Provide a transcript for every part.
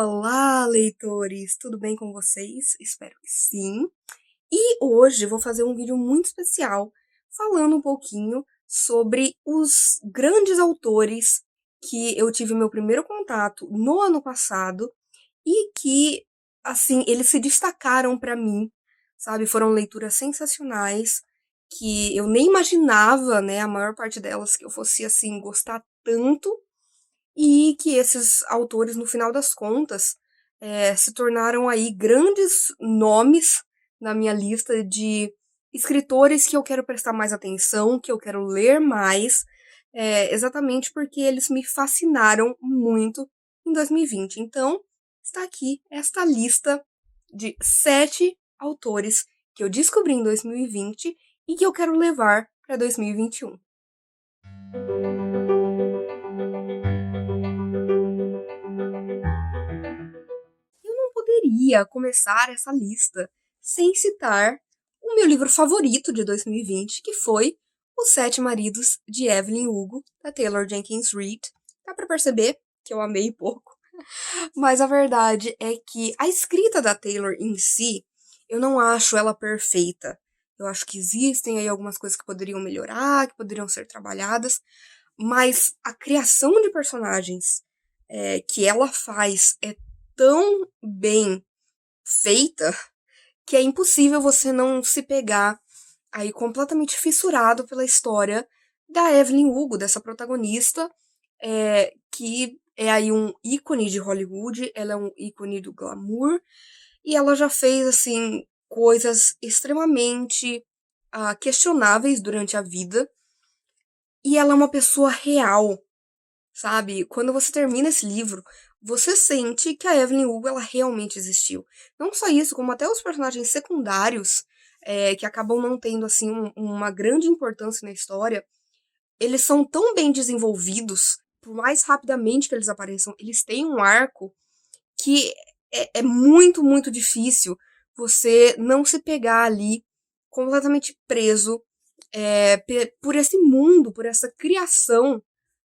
Olá, leitores! Tudo bem com vocês? Espero que sim. E hoje vou fazer um vídeo muito especial falando um pouquinho sobre os grandes autores que eu tive meu primeiro contato no ano passado e que, assim, eles se destacaram pra mim, sabe? Foram leituras sensacionais que eu nem imaginava, né, a maior parte delas que eu fosse, assim, gostar tanto e que esses autores, no final das contas, se tornaram aí grandes nomes na minha lista de escritores que eu quero prestar mais atenção, que eu quero ler mais, exatamente porque eles me fascinaram muito em 2020. Então, está aqui esta lista de 7 autores que eu descobri em 2020 e que eu quero levar para 2021. Eu não poderia começar essa lista sem citar o meu livro favorito de 2020, que foi Os Sete Maridos de Evelyn Hugo, da Taylor Jenkins Reid. Dá pra perceber que eu amei pouco. Mas a verdade é que a escrita da Taylor em si, eu não acho ela perfeita. Eu acho que existem aí algumas coisas que poderiam melhorar, que poderiam ser trabalhadas, mas a criação de personagens que ela faz é tão bem feita que é impossível você não se pegar aí completamente fissurado pela história da Evelyn Hugo, dessa protagonista, que é aí um ícone de Hollywood, ela é um ícone do glamour, e ela já fez, assim, coisas extremamente questionáveis durante a vida, e ela é uma pessoa real, sabe? Quando você termina esse livro, você sente que a Evelyn Hugo ela realmente existiu. Não só isso, como até os personagens secundários, que acabam não tendo assim uma grande importância na história, eles são tão bem desenvolvidos, por mais rapidamente que eles apareçam, eles têm um arco que é muito, muito difícil você não se pegar ali completamente preso por esse mundo, por essa criação,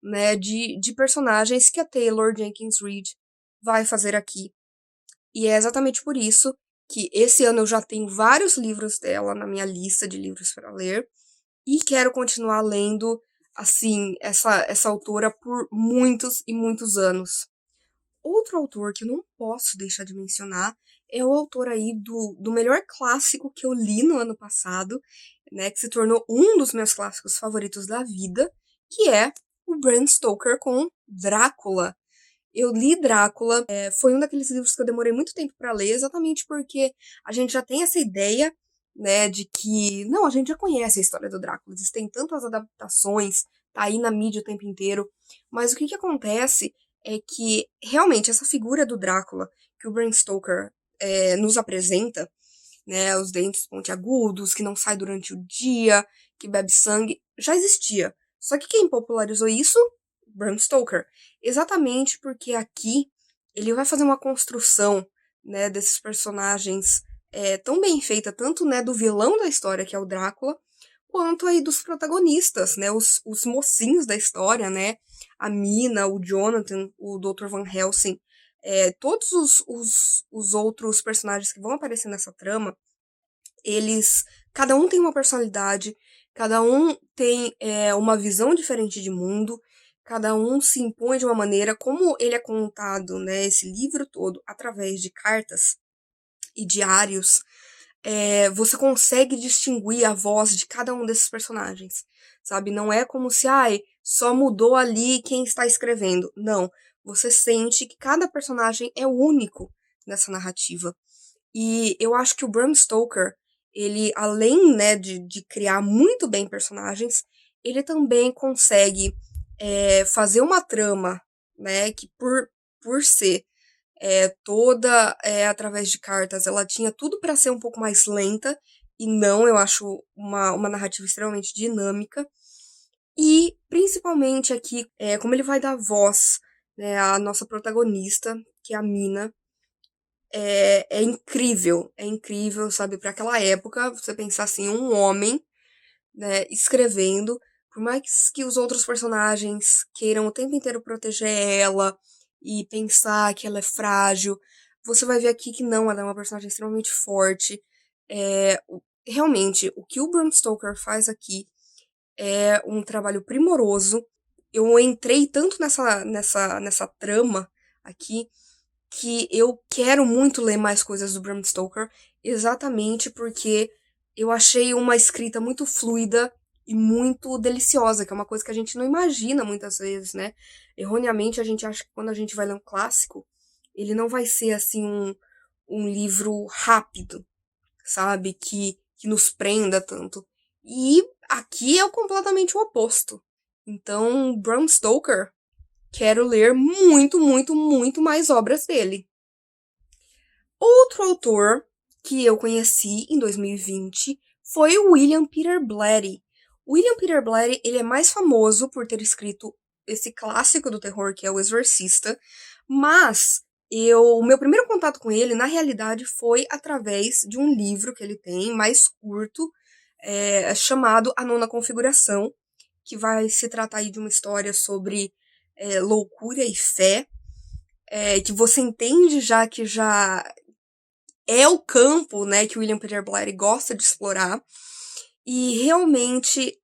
né, de personagens que a Taylor Jenkins Reid vai fazer aqui. E é exatamente por isso que esse ano eu já tenho vários livros dela na minha lista de livros para ler e quero continuar lendo, assim, essa autora por muitos e muitos anos. Outro autor que eu não posso deixar de mencionar é o autor aí do melhor clássico que eu li no ano passado, né, que se tornou um dos meus clássicos favoritos da vida, que é o Bram Stoker com Drácula. Eu li Drácula, foi um daqueles livros que eu demorei muito tempo para ler, exatamente porque a gente já tem essa ideia, né, de que, não, a gente já conhece a história do Drácula, existem tantas adaptações, tá aí na mídia o tempo inteiro, mas o que acontece é que, realmente, essa figura do Drácula que o Bram Stoker nos apresenta, né, os dentes pontiagudos, que não sai durante o dia, que bebe sangue, já existia. Só que quem popularizou isso? Bram Stoker. Exatamente porque aqui ele vai fazer uma construção, né, desses personagens tão bem feita, tanto, né, do vilão da história, que é o Drácula, quanto aí dos protagonistas, né, os mocinhos da história, né, a Mina, o Jonathan, o Dr. Van Helsing, todos os outros personagens que vão aparecer nessa trama, eles, cada um tem uma personalidade, cada um tem uma visão diferente de mundo, cada um se impõe de uma maneira, como ele é contado, né, esse livro todo, através de cartas e diários, você consegue distinguir a voz de cada um desses personagens, sabe? Não é como se, ai, só mudou ali quem está escrevendo. Não, você sente que cada personagem é único nessa narrativa. E eu acho que o Bram Stoker, ele, além, né, de criar muito bem personagens, ele também consegue fazer uma trama, né, que por ser toda através de cartas, ela tinha tudo para ser um pouco mais lenta, e não, eu acho uma narrativa extremamente dinâmica. E, principalmente aqui, como ele vai dar voz, né, à nossa protagonista, que é a Mina, é incrível, sabe, para aquela época, você pensar assim, um homem, né, escrevendo, por mais que os outros personagens queiram o tempo inteiro proteger ela, e pensar que ela é frágil. Você vai ver aqui que não, ela é uma personagem extremamente forte. Realmente, o que o Bram Stoker faz aqui é um trabalho primoroso. Eu entrei tanto nessa trama aqui que eu quero muito ler mais coisas do Bram Stoker, exatamente porque eu achei uma escrita muito fluida e muito deliciosa, que é uma coisa que a gente não imagina muitas vezes, né? Erroneamente, a gente acha que quando a gente vai ler um clássico, ele não vai ser assim um livro rápido, sabe? Que nos prenda tanto. E aqui é completamente o oposto. Então, Bram Stoker, quero ler muito, muito, muito mais obras dele. Outro autor que eu conheci em 2020 foi o William Peter Blatty. O William Peter Blatty, ele é mais famoso por ter escrito esse clássico do terror que é O Exorcista, mas o meu primeiro contato com ele, na realidade, foi através de um livro que ele tem, mais curto, chamado A Nona Configuração, que vai se tratar aí de uma história sobre loucura e fé, que você entende já é o campo, né, que o William Peter Blatty gosta de explorar. E realmente,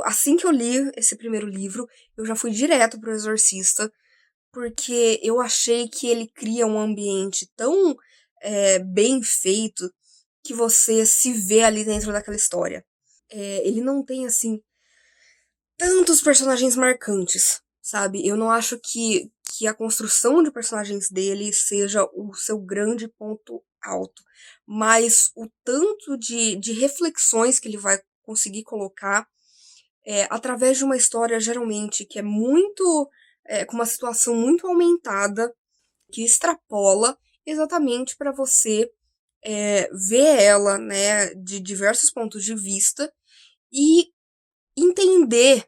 assim que eu li esse primeiro livro, eu já fui direto pro Exorcista, porque eu achei que ele cria um ambiente tão bem feito que você se vê ali dentro daquela história. Ele não tem, assim, tantos personagens marcantes, sabe? Eu não acho que a construção de personagens dele seja o seu grande ponto alto, mas o tanto de reflexões que ele vai conseguir colocar através de uma história, geralmente, que é muito. Com uma situação muito aumentada, que extrapola exatamente para você ver ela, né, de diversos pontos de vista e entender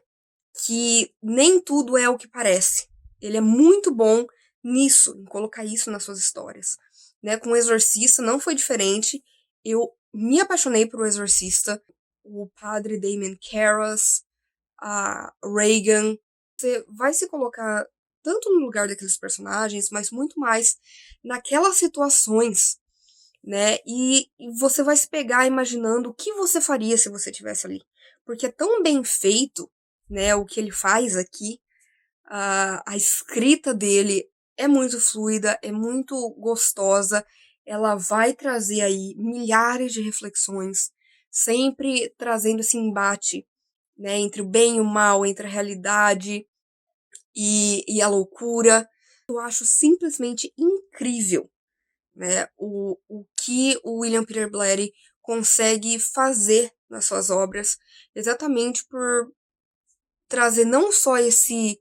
que nem tudo é o que parece. Ele é muito bom nisso, em colocar isso nas suas histórias. Né? Com o Exorcista não foi diferente. Eu me apaixonei por O Exorcista. O padre Damien Karras, a Reagan. Você vai se colocar tanto no lugar daqueles personagens, mas muito mais naquelas situações, né? E você vai se pegar imaginando o que você faria se você estivesse ali. Porque é tão bem feito, né, o que ele faz aqui, a escrita dele é muito fluida, é muito gostosa, ela vai trazer aí milhares de reflexões, sempre trazendo esse embate, né, entre o bem e o mal, entre a realidade e a loucura. Eu acho simplesmente incrível, né, o que o William Peter Blatty consegue fazer nas suas obras, exatamente por trazer não só esse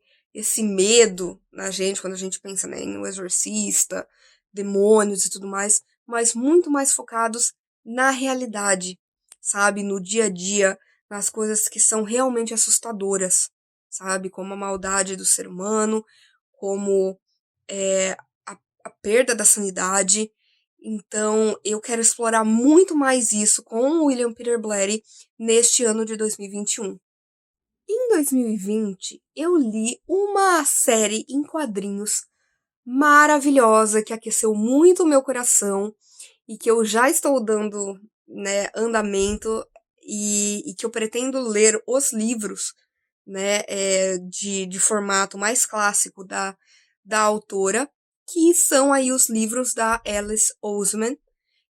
medo na gente quando a gente pensa, né, em O Exorcista, demônios e tudo mais, mas muito mais focados na realidade, sabe, no dia a dia, nas coisas que são realmente assustadoras, sabe, como a maldade do ser humano, como é, a perda da sanidade. Então, eu quero explorar muito mais isso com o William Peter Blatty neste ano de 2021. Em 2020, eu li uma série em quadrinhos maravilhosa que aqueceu muito o meu coração e que eu já estou dando, né, andamento e que eu pretendo ler os livros, né, de formato mais clássico da autora, que são aí os livros da Alice Oseman.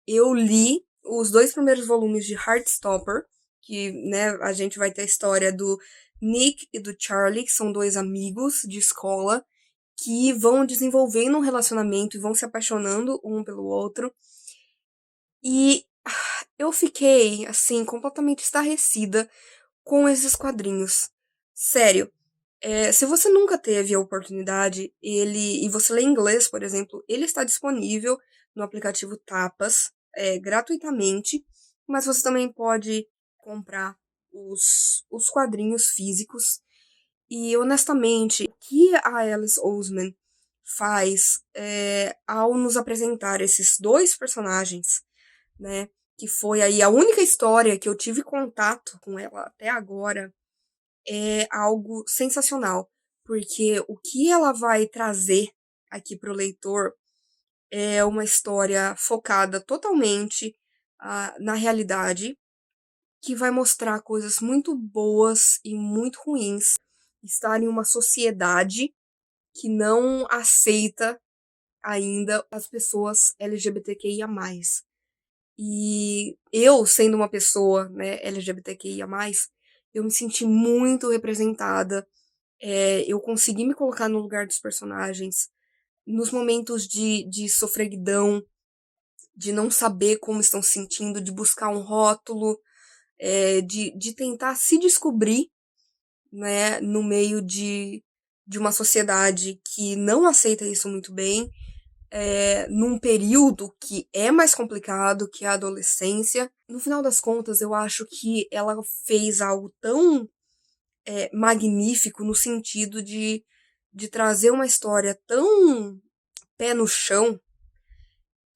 Eu li os 2 primeiros volumes de Heartstopper, que, né, a gente vai ter a história do Nick e do Charlie, que são 2 amigos de escola, que vão desenvolvendo um relacionamento e vão se apaixonando um pelo outro. E eu fiquei, assim, completamente estarrecida com esses quadrinhos. Sério, se você nunca teve a oportunidade, e você lê inglês, por exemplo, ele está disponível no aplicativo Tapas, gratuitamente, mas você também pode comprar os quadrinhos físicos. E, honestamente, o que a Alice Oseman faz ao nos apresentar esses 2 personagens, né, que foi aí a única história que eu tive contato com ela até agora, é algo sensacional, porque o que ela vai trazer aqui para o leitor é uma história focada totalmente na realidade, que vai mostrar coisas muito boas e muito ruins. Estar em uma sociedade que não aceita ainda as pessoas LGBTQIA+. E eu, sendo uma pessoa, né, LGBTQIA+, eu me senti muito representada. Eu consegui me colocar no lugar dos personagens. Nos momentos de sofreguidão, de não saber como estão se sentindo, de buscar um rótulo, de tentar se descobrir, né, no meio de uma sociedade que não aceita isso muito bem, num período que é mais complicado, que é a adolescência. No final das contas, eu acho que ela fez algo tão magnífico no sentido de trazer uma história tão pé no chão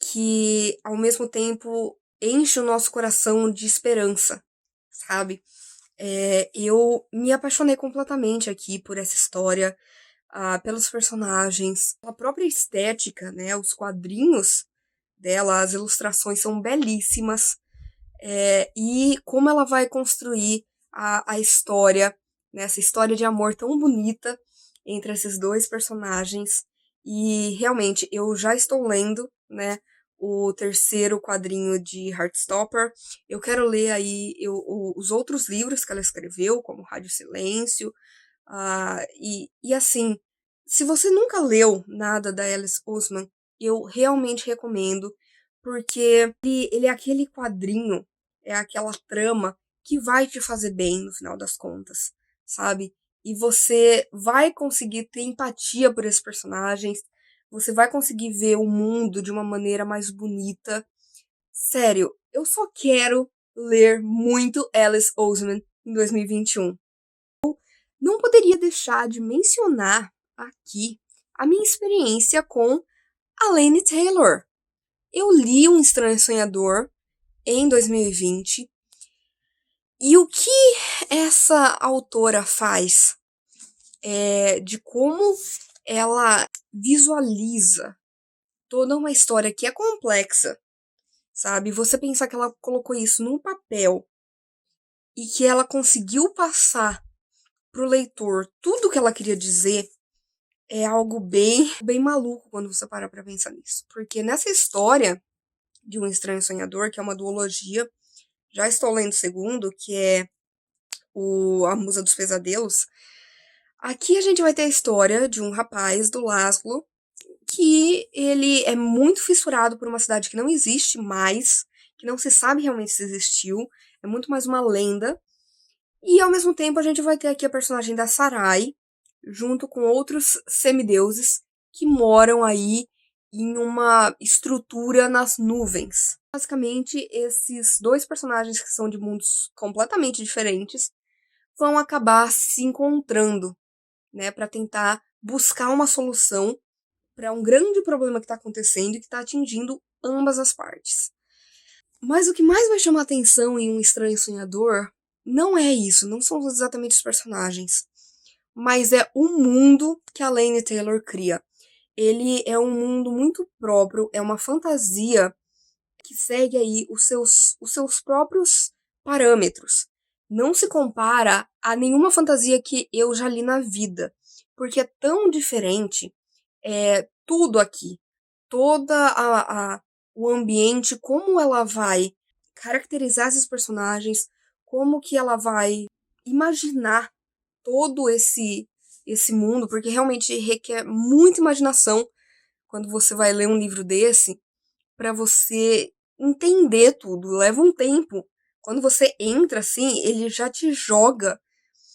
que, ao mesmo tempo, enche o nosso coração de esperança, sabe? Eu me apaixonei completamente aqui por essa história, pelos personagens, pela própria estética, né? Os quadrinhos dela, as ilustrações são belíssimas, e como ela vai construir a história, né? Essa história de amor tão bonita entre esses dois personagens. E realmente eu já estou lendo, né, o terceiro quadrinho de Heartstopper. Eu quero ler aí os outros livros que ela escreveu, como Rádio Silêncio. E assim, se você nunca leu nada da Alice Oseman, eu realmente recomendo, porque ele é aquele quadrinho, é aquela trama que vai te fazer bem no final das contas, sabe? E você vai conseguir ter empatia por esses personagens, você vai conseguir ver o mundo de uma maneira mais bonita. Sério, eu só quero ler muito Alice Oseman em 2021. Não poderia deixar de mencionar aqui a minha experiência com a Laini Taylor. Eu li Um Estranho Sonhador em 2020 e o que essa autora faz de como ela visualiza toda uma história que é complexa, sabe? Você pensar que ela colocou isso num papel e que ela conseguiu passar pro leitor tudo que ela queria dizer é algo bem maluco quando você para pra pensar nisso. Porque nessa história de Um Estranho Sonhador, que é uma duologia, já estou lendo o segundo, que é A Musa dos Pesadelos. Aqui a gente vai ter a história de um rapaz, do Laszlo, que ele é muito fissurado por uma cidade que não existe mais, que não se sabe realmente se existiu, é muito mais uma lenda. E ao mesmo tempo a gente vai ter aqui a personagem da Sarai, junto com outros semideuses que moram aí em uma estrutura nas nuvens. Basicamente, esses dois personagens que são de mundos completamente diferentes vão acabar se encontrando, né, para tentar buscar uma solução para um grande problema que está acontecendo e que está atingindo ambas as partes. Mas o que mais vai chamar atenção em Um Estranho Sonhador não é isso, não são exatamente os personagens, mas é o mundo que a Laini Taylor cria. Ele é um mundo muito próprio, é uma fantasia que segue aí os seus próprios parâmetros. Não se compara a nenhuma fantasia que eu já li na vida, porque é tão diferente, tudo aqui, toda o ambiente, como ela vai caracterizar esses personagens, como que ela vai imaginar todo esse mundo, porque realmente requer muita imaginação quando você vai ler um livro desse, para você entender tudo, leva um tempo. Quando você entra assim, ele já te joga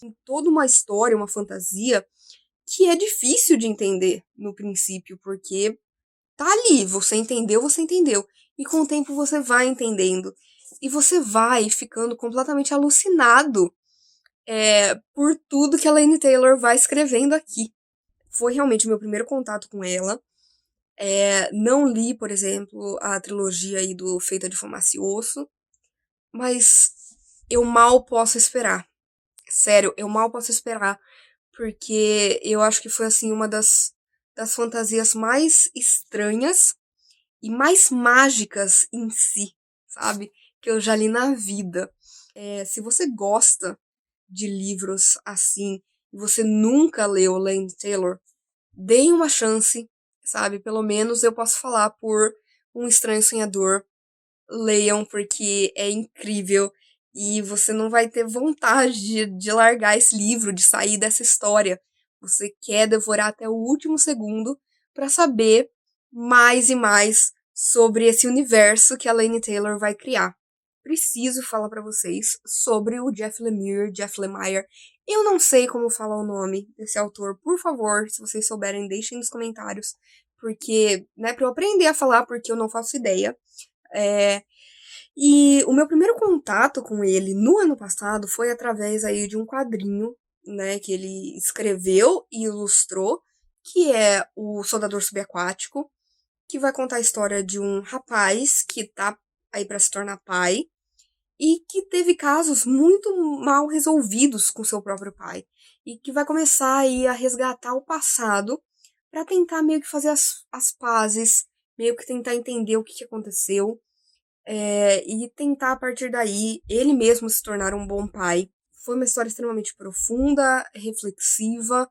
em toda uma história, uma fantasia que é difícil de entender no princípio, porque tá ali, você entendeu. E com o tempo você vai entendendo. E você vai ficando completamente alucinado por tudo que a Laini Taylor vai escrevendo aqui. Foi realmente meu primeiro contato com ela. Não li, por exemplo, a trilogia aí do Feita de Fumaça e Osso, mas eu mal posso esperar. Sério, eu mal posso esperar, porque eu acho que foi assim uma das das fantasias mais estranhas e mais mágicas em si, sabe? Que eu já li na vida. Se você gosta de livros assim, e você nunca leu Lane Taylor, deem uma chance, sabe? Pelo menos eu posso falar por Um Estranho Sonhador. Leiam, porque é incrível e você não vai ter vontade de largar esse livro, de sair dessa história. Você quer devorar até o último segundo para saber mais e mais sobre esse universo que a Laini Taylor vai criar. Preciso falar para vocês sobre o Jeff Lemire, Jeff Lemire. Eu não sei como falar o nome desse autor. Por favor, se vocês souberem, deixem nos comentários, porque, né, para eu aprender a falar, porque eu não faço ideia. E o meu primeiro contato com ele no ano passado foi através aí de um quadrinho, né, que ele escreveu e ilustrou, que é o Soldador Subaquático, que vai contar a história de um rapaz que tá aí para se tornar pai e que teve casos muito mal resolvidos com seu próprio pai e que vai começar aí a resgatar o passado para tentar meio que fazer as pazes, meio que tentar entender o que aconteceu. E tentar, a partir daí, ele mesmo se tornar um bom pai. Foi uma história extremamente profunda, reflexiva.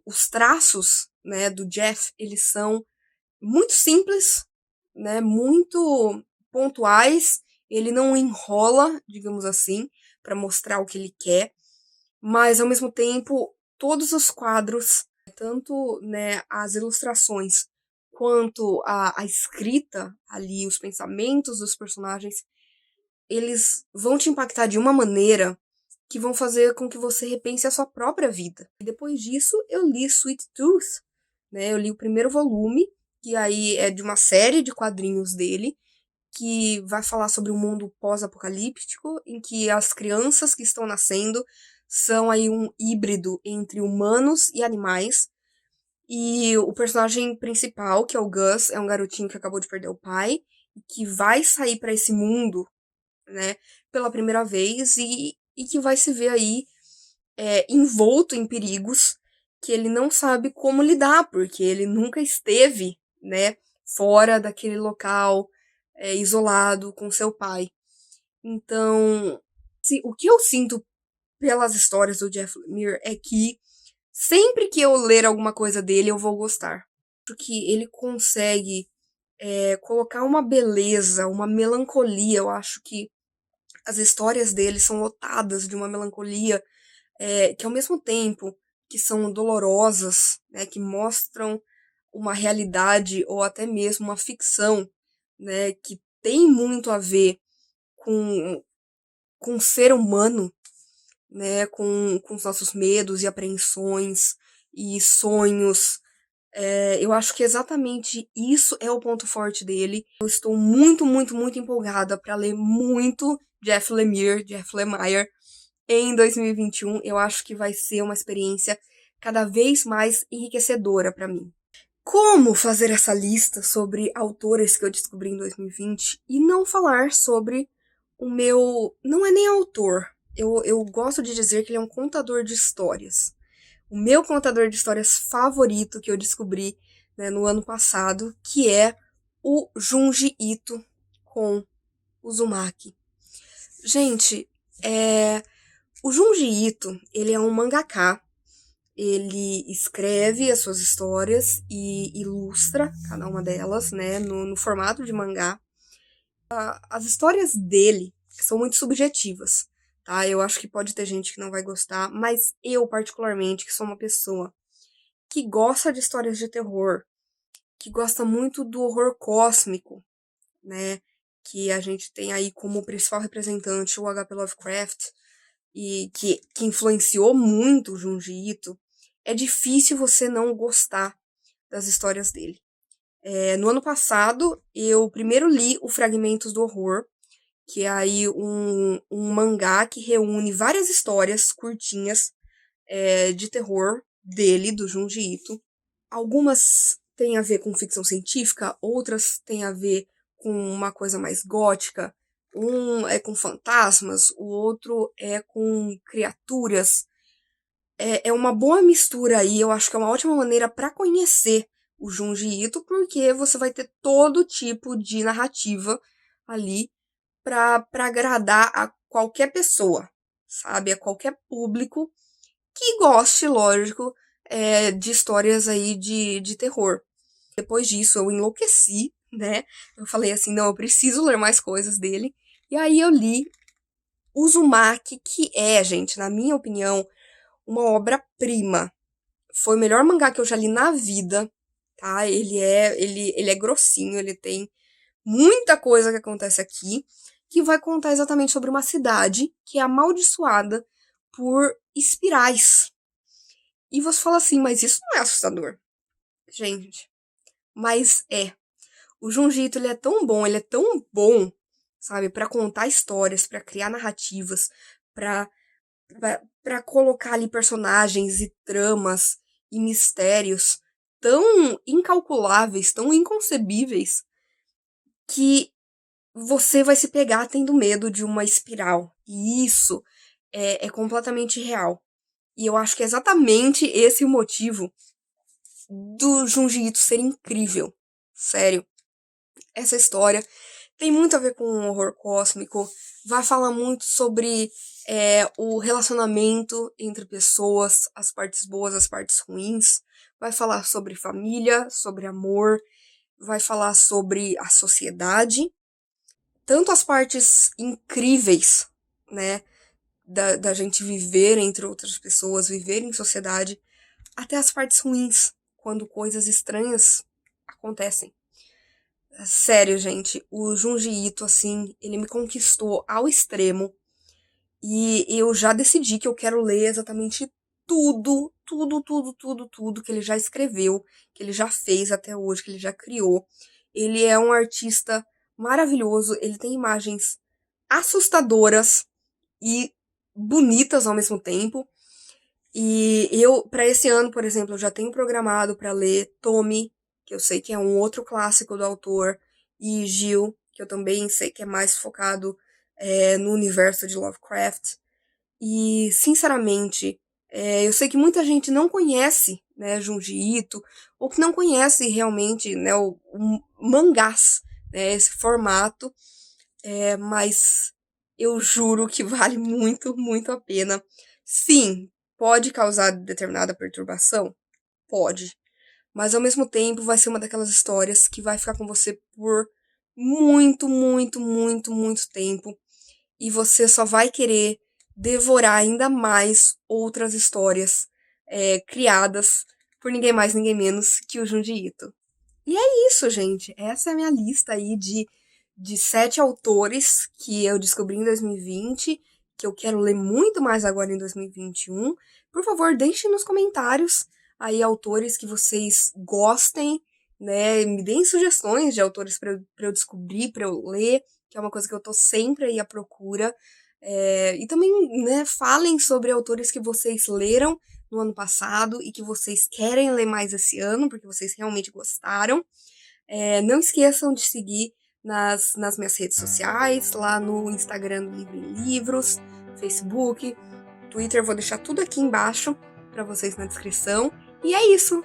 Os traços, né, do Jeff, eles são muito simples, né, muito pontuais. Ele não enrola, digamos assim, para mostrar o que ele quer. Mas, ao mesmo tempo, todos os quadros, tanto, né, as ilustrações quanto a escrita ali, os pensamentos dos personagens, eles vão te impactar de uma maneira que vão fazer com que você repense a sua própria vida. E depois disso, eu li Sweet Tooth, né? Eu li o primeiro volume, que aí é de uma série de quadrinhos dele, que vai falar sobre um mundo pós-apocalíptico, em que as crianças que estão nascendo são aí um híbrido entre humanos e animais. E o personagem principal, que é o Gus, é um garotinho que acabou de perder o pai, e que vai sair para esse mundo, né, pela primeira vez, e que vai se ver aí envolto em perigos que ele não sabe como lidar, porque ele nunca esteve, né, fora daquele local, isolado com seu pai. Então, o que eu sinto pelas histórias do Jeff Lemire é que sempre que eu ler alguma coisa dele, eu vou gostar. Porque ele consegue colocar uma beleza, uma melancolia. Eu acho que as histórias dele são lotadas de uma melancolia que, ao mesmo tempo que são dolorosas, né, que mostram uma realidade ou até mesmo uma ficção, né, que tem muito a ver com o ser humano, né, com os nossos medos e apreensões e sonhos. Eu acho que exatamente isso é o ponto forte dele. Eu estou muito, muito, muito empolgada para ler muito Jeff Lemire, Jeff Lemire em 2021. Eu acho que vai ser uma experiência cada vez mais enriquecedora para mim. Como fazer essa lista sobre autores que eu descobri em 2020 e não falar sobre o meu... Não é nem autor. Eu gosto de dizer que ele é um contador de histórias. O meu contador de histórias favorito que eu descobri, né, no ano passado, que é o Junji Ito com Uzumaki. Gente, o Junji Ito, ele é um mangaka. Ele escreve as suas histórias e ilustra cada uma delas, né, no formato de mangá. As histórias dele são muito subjetivas, tá? Eu acho que pode ter gente que não vai gostar, mas eu, particularmente, que sou uma pessoa que gosta de histórias de terror, que gosta muito do horror cósmico, né? Que a gente tem aí como principal representante o H.P. Lovecraft, e que influenciou muito o Junji Ito. É difícil você não gostar das histórias dele. No ano passado, eu primeiro li o Fragmentos do Horror, que é aí um mangá que reúne várias histórias curtinhas de terror dele, do Junji Ito. Algumas têm a ver com ficção científica, outras têm a ver com uma coisa mais gótica. Um é com fantasmas, o outro é com criaturas. é uma boa mistura aí, eu acho que é uma ótima maneira para conhecer o Junji Ito, porque você vai ter todo tipo de narrativa ali para agradar a qualquer pessoa, sabe? A qualquer público que goste, lógico, de histórias aí de terror. Depois disso, eu enlouqueci, né? Eu falei assim, não, eu preciso ler mais coisas dele. E aí eu li Uzumaki, que é, gente, na minha opinião, uma obra-prima. Foi o melhor mangá que eu já li na vida, tá? Ele é grossinho, ele tem muita coisa que acontece aqui, que vai contar exatamente sobre uma cidade que é amaldiçoada por espirais. E você fala assim, mas isso não é assustador. Gente, mas é. O Junji Ito, ele é tão bom, sabe, pra contar histórias, pra criar narrativas, pra para colocar ali personagens e tramas e mistérios tão incalculáveis, tão inconcebíveis, que você vai se pegar tendo medo de uma espiral. E isso é completamente real. E eu acho que é exatamente esse o motivo do Junji Ito ser incrível. Sério. Essa história tem muito a ver com o horror cósmico, vai falar muito sobre o relacionamento entre pessoas, as partes boas, as partes ruins, vai falar sobre família, sobre amor, vai falar sobre a sociedade, tanto as partes incríveis, né, da gente viver entre outras pessoas, viver em sociedade, até as partes ruins, quando coisas estranhas acontecem. Sério, gente, o Junji Ito, assim, ele me conquistou ao extremo. E eu já decidi que eu quero ler exatamente tudo que ele já escreveu, que ele já fez até hoje, que ele já criou. Ele é um artista maravilhoso, ele tem imagens assustadoras e bonitas ao mesmo tempo. E eu, para esse ano, por exemplo, eu já tenho programado para ler Tommy, que eu sei que é um outro clássico do autor, e Gil, que eu também sei que é mais focado no universo de Lovecraft. E, sinceramente, eu sei que muita gente não conhece, né, Junji Ito, ou que não conhece realmente, né, o mangás, né, esse formato, mas eu juro que vale muito, muito a pena. Sim, pode causar determinada perturbação? Pode. Mas ao mesmo tempo vai ser uma daquelas histórias que vai ficar com você por muito tempo. E você só vai querer devorar ainda mais outras histórias criadas por ninguém mais, ninguém menos que o Junji Ito. E é isso, gente. Essa é a minha lista aí de 7 autores que eu descobri em 2020, que eu quero ler muito mais agora em 2021. Por favor, deixem nos comentários aí autores que vocês gostem, né? Me deem sugestões de autores para eu descobrir, para eu ler, que é uma coisa que eu tô sempre aí à procura. E também, né, falem sobre autores que vocês leram no ano passado e que vocês querem ler mais esse ano, porque vocês realmente gostaram. Não esqueçam de seguir nas minhas redes sociais, lá no Instagram do Livro em Livros, Facebook, Twitter, vou deixar tudo aqui embaixo para vocês na descrição. E é isso!